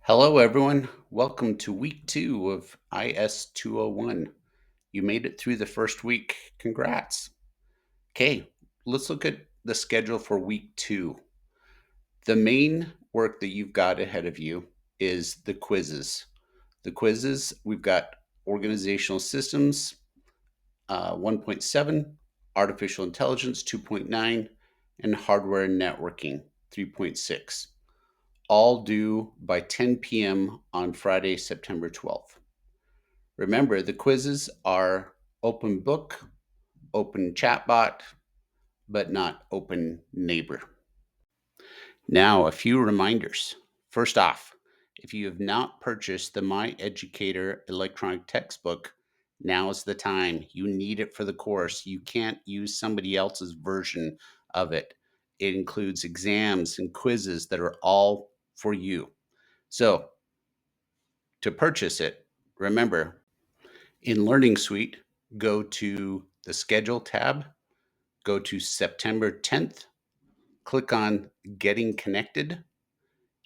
Hello, everyone. Welcome to week 2 of IS 201. You made it through the first week. Congrats. Okay, let's look at the schedule for week 2. The main work that you've got ahead of you is the quizzes. The quizzes, we've got organizational systems 1.7, artificial intelligence 2.9, and hardware and networking 3.6, all due by 10 p.m. on Friday, September 12th. Remember, the quizzes are open book, open chatbot, but not open neighbor. Now, a few reminders. First off, if you have not purchased the My Educator electronic textbook, now is the time. You need it for the course. You can't use somebody else's version of it. It includes exams and quizzes that are all for you. So, to purchase it, remember, in Learning Suite, go to the Schedule tab, go to September 10th, click on Getting Connected.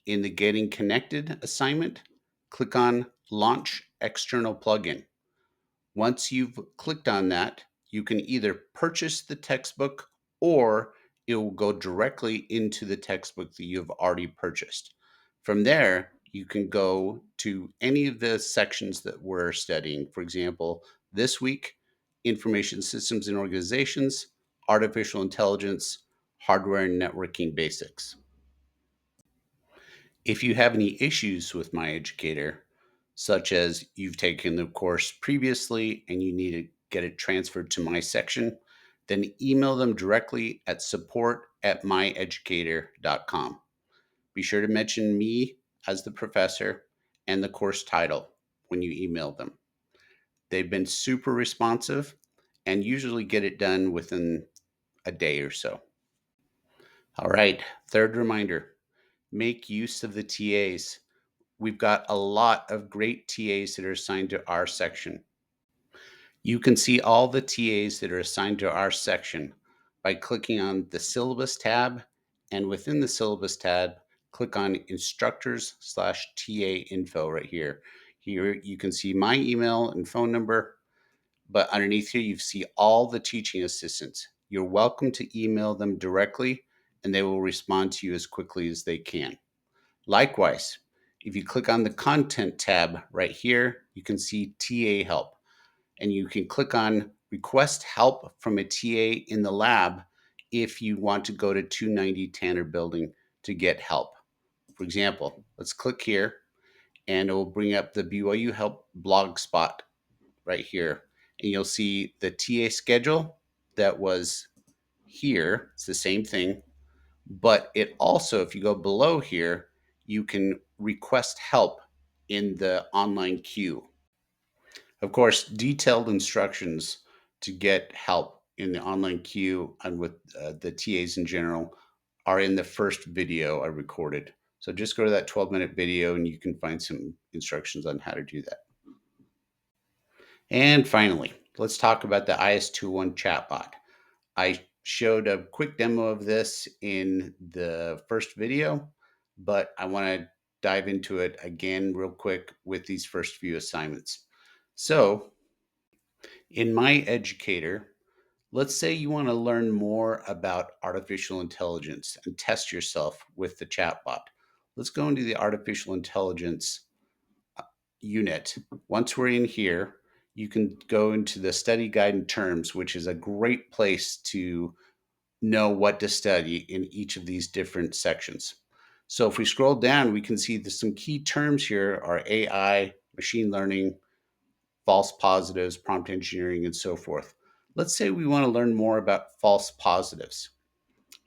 In the Getting Connected assignment, click on Launch External Plugin. Once you've clicked on that, you can either purchase the textbook or it will go directly into the textbook that you've already purchased. From there, you can go to any of the sections that we're studying. For example, this week, information systems and organizations, artificial intelligence, hardware and networking basics. If you have any issues with My Educator, such as you've taken the course previously and you need to get it transferred to my section, then email them directly at support@myeducator.com. Be sure to mention me as the professor and the course title when you email them. They've been super responsive and usually get it done within a day or so. All right, third reminder, make use of the TAs. We've got a lot of great TAs that are assigned to our section. You can see all the TAs that are assigned to our section by clicking on the syllabus tab, and within the syllabus tab, click on instructors/TA info right here. Here you can see my email and phone number, but underneath here you see all the teaching assistants. You're welcome to email them directly and they will respond to you as quickly as they can. Likewise, if you click on the content tab right here, you can see TA help, and you can click on request help from a TA in the lab if you want to go to 290 Tanner Building to get help. For example, let's click here and it will bring up the BYU Help blog spot right here. And you'll see the TA schedule that was here. It's the same thing, but it also, if you go below here, you can request help in the online queue. Of course, detailed instructions to get help in the online queue and with the TAs in general are in the first video I recorded. So just go to that 12-minute video and you can find some instructions on how to do that. And finally, let's talk about the IS-201 chatbot. I showed a quick demo of this in the first video, but I want to dive into it again real quick with these first few assignments. So in My Educator, let's say you want to learn more about artificial intelligence and test yourself with the chatbot. Let's go into the artificial intelligence unit. Once we're in here, you can go into the study guide and terms, which is a great place to know what to study in each of these different sections. So if we scroll down, we can see that some key terms here are AI, machine learning, false positives, prompt engineering, and so forth. Let's say we want to learn more about false positives.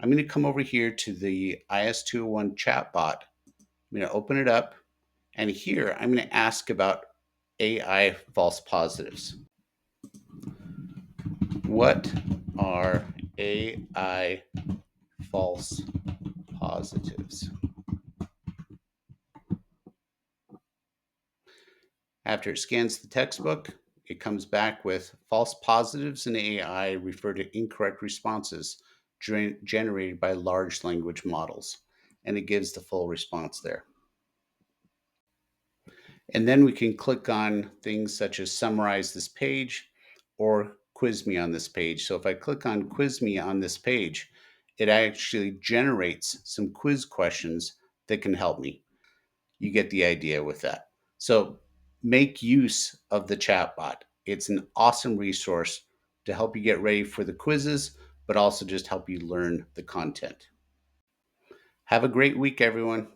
I'm going to come over here to the IS-201 chatbot. I'm going to open it up, and here I'm going to ask about AI false positives. What are AI false positives? After it scans the textbook, it comes back with false positives in AI refer to incorrect responses generated by large language models, and it gives the full response there. And then we can click on things such as summarize this page or quiz me on this page. So if I click on quiz me on this page, it actually generates some quiz questions that can help me. You get the idea with that. So make use of the chatbot. It's an awesome resource to help you get ready for the quizzes, but also just help you learn the content. Have a great week, everyone.